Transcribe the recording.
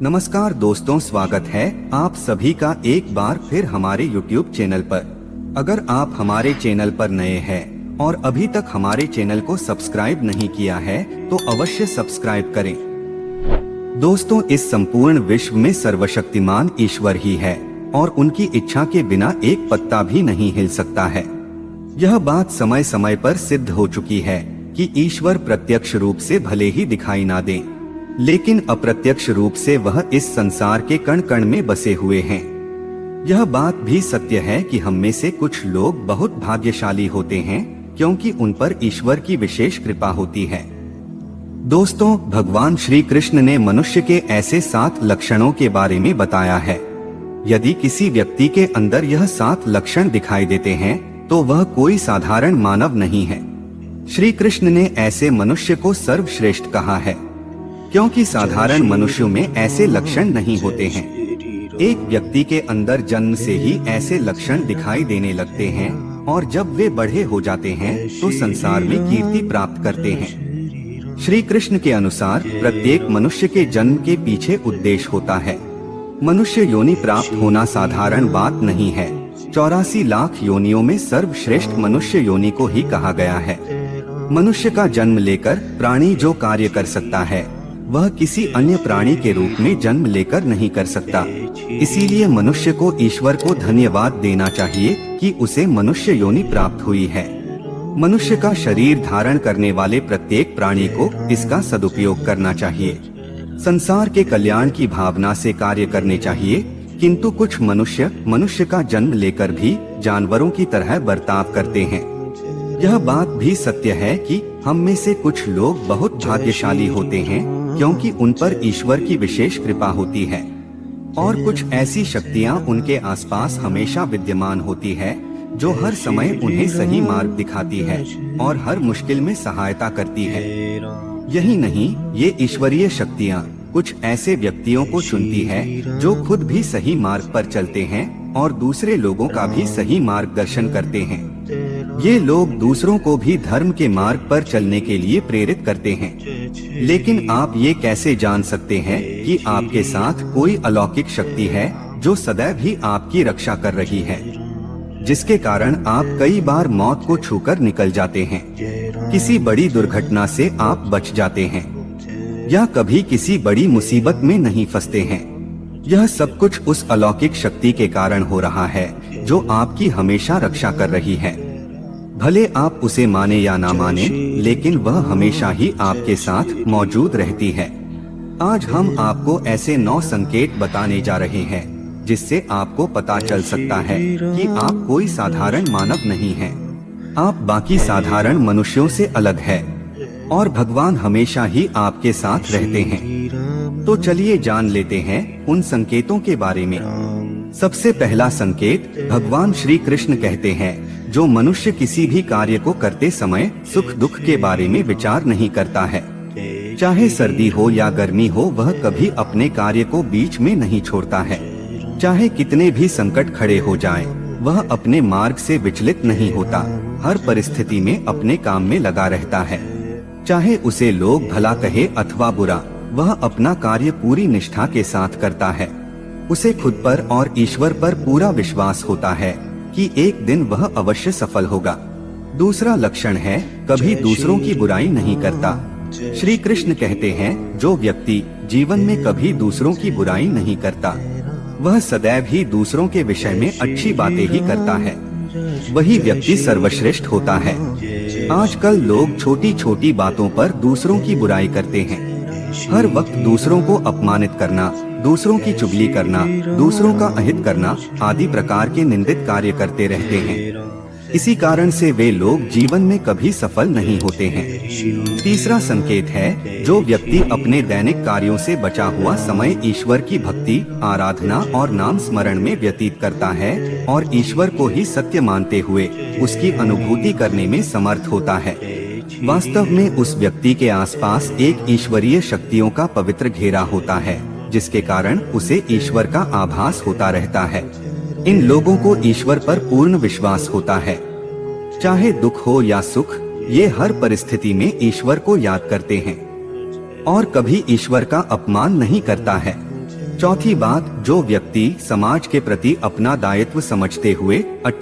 नमस्कार दोस्तों, स्वागत है आप सभी का एक बार फिर हमारे YouTube चैनल पर। अगर आप हमारे चैनल पर नए हैं और अभी तक हमारे चैनल को सब्सक्राइब नहीं किया है तो अवश्य सब्सक्राइब करें। दोस्तों, इस संपूर्ण विश्व में सर्वशक्तिमान ईश्वर ही है और उनकी इच्छा के बिना एक पत्ता भी नहीं हिल सकता है। यह बात समय समय पर सिद्ध हो चुकी है कि ईश्वर प्रत्यक्ष रूप से भले ही दिखाई ना दे, लेकिन अप्रत्यक्ष रूप से वह इस संसार के कण कण में बसे हुए हैं। यह बात भी सत्य है कि हम में से कुछ लोग बहुत भाग्यशाली होते हैं क्योंकि उन पर ईश्वर की विशेष कृपा होती है। दोस्तों, भगवान श्री कृष्ण ने मनुष्य के ऐसे 7 लक्षणों के बारे में बताया है। यदि किसी व्यक्ति के अंदर यह 7 लक्षण दिखाई देते हैं तो वह कोई साधारण मानव नहीं है। श्री कृष्ण ने ऐसे मनुष्य को सर्वश्रेष्ठ कहा है क्योंकि साधारण मनुष्यों में ऐसे लक्षण नहीं होते हैं। एक व्यक्ति के अंदर जन्म से ही ऐसे लक्षण दिखाई देने लगते हैं और जब वे बड़े हो जाते हैं तो संसार में कीर्ति प्राप्त करते हैं। श्री कृष्ण के अनुसार प्रत्येक मनुष्य के जन्म के पीछे उद्देश्य होता है। मनुष्य योनि प्राप्त होना साधारण बात नहीं है। 84 लाख योनियों में सर्वश्रेष्ठ मनुष्य योनि को ही कहा गया है। मनुष्य का जन्म लेकर प्राणी जो कार्य कर सकता है वह किसी अन्य प्राणी के रूप में जन्म लेकर नहीं कर सकता। इसीलिए मनुष्य को ईश्वर को धन्यवाद देना चाहिए कि उसे मनुष्य योनि प्राप्त हुई है। मनुष्य का शरीर धारण करने वाले प्रत्येक प्राणी को इसका सदुपयोग करना चाहिए। संसार के कल्याण की भावना से कार्य करने चाहिए, किंतु कुछ मनुष्य का जन्म लेकर भी जानवरों की तरह बर्ताव करते हैं। यह बात भी सत्य है कि हम में से कुछ लोग बहुत भाग्यशाली होते हैं क्योंकि उन पर ईश्वर की विशेष कृपा होती है और कुछ ऐसी शक्तियां उनके आसपास हमेशा विद्यमान होती है जो हर समय उन्हें सही मार्ग दिखाती है और हर मुश्किल में सहायता करती है। यही नहीं, ये ईश्वरीय शक्तियां कुछ ऐसे व्यक्तियों को चुनती है जो खुद भी सही मार्ग पर चलते हैं और दूसरे लोगों का भी सही मार्गदर्शन करते हैं। ये लोग दूसरों को भी धर्म के मार्ग पर चलने के लिए प्रेरित करते हैं। लेकिन आप ये कैसे जान सकते हैं कि आपके साथ कोई अलौकिक शक्ति है जो सदैव ही आपकी रक्षा कर रही है, जिसके कारण आप कई बार मौत को छूकर निकल जाते हैं, किसी बड़ी दुर्घटना से आप बच जाते हैं या कभी किसी बड़ी मुसीबत में नहीं फंसते हैं। यह सब कुछ उस अलौकिक शक्ति के कारण हो रहा है जो आपकी हमेशा रक्षा कर रही है। भले आप उसे माने या ना माने, लेकिन वह हमेशा ही आपके साथ मौजूद रहती है। आज हम आपको ऐसे 9 संकेत बताने जा रहे हैं जिससे आपको पता चल सकता है कि आप कोई साधारण मानव नहीं हैं। आप बाकी साधारण मनुष्यों से अलग है और भगवान हमेशा ही आपके साथ रहते हैं। तो चलिए जान लेते हैं उन संकेतों के बारे में। सबसे पहला संकेत, भगवान श्री कृष्ण कहते हैं, जो मनुष्य किसी भी कार्य को करते समय सुख दुख के बारे में विचार नहीं करता है, चाहे सर्दी हो या गर्मी हो, वह कभी अपने कार्य को बीच में नहीं छोड़ता है। चाहे कितने भी संकट खड़े हो जाएं, वह अपने मार्ग से विचलित नहीं होता, हर परिस्थिति में अपने काम में लगा रहता है। चाहे उसे लोग भला कहे अथवा बुरा, वह अपना कार्य पूरी निष्ठा के साथ करता है। उसे खुद पर और ईश्वर पर पूरा विश्वास होता है कि एक दिन वह अवश्य सफल होगा। दूसरा लक्षण है, कभी दूसरों की बुराई नहीं करता। श्री कृष्ण कहते हैं, जो व्यक्ति जीवन में कभी दूसरों की बुराई नहीं करता, वह सदैव ही दूसरों के विषय में अच्छी बातें ही करता है, वही व्यक्ति सर्वश्रेष्ठ होता है। आजकल लोग छोटी छोटी बातों पर दूसरों की बुराई करते हैं। हर वक्त दूसरों को अपमानित करना, दूसरों की चुगली करना, दूसरों का अहित करना आदि प्रकार के निंदित कार्य करते रहते हैं। इसी कारण से वे लोग जीवन में कभी सफल नहीं होते हैं। तीसरा संकेत है, जो व्यक्ति अपने दैनिक कार्यों से बचा हुआ समय ईश्वर की भक्ति, आराधना और नाम स्मरण में व्यतीत करता है और ईश्वर को ही सत्य मानते हुए उसकी अनुभूति करने में समर्थ होता है, वास्तव में उस व्यक्ति के आसपास एक ईश्वरीय शक्तियों का पवित्र घेरा होता है, जिसके कारण उसे ईश्वर का आभास होता रहता है। इन लोगों को ईश्वर पर पूर्ण विश्वास होता है। चाहे दुख हो या सुख, ये हर परिस्थिति में ईश्वर को याद करते हैं और कभी ईश्वर का अपमान नहीं करता है। चौथी बात, जो व्यक्ति समाज के प्रति अपना दायित्व समझते हुए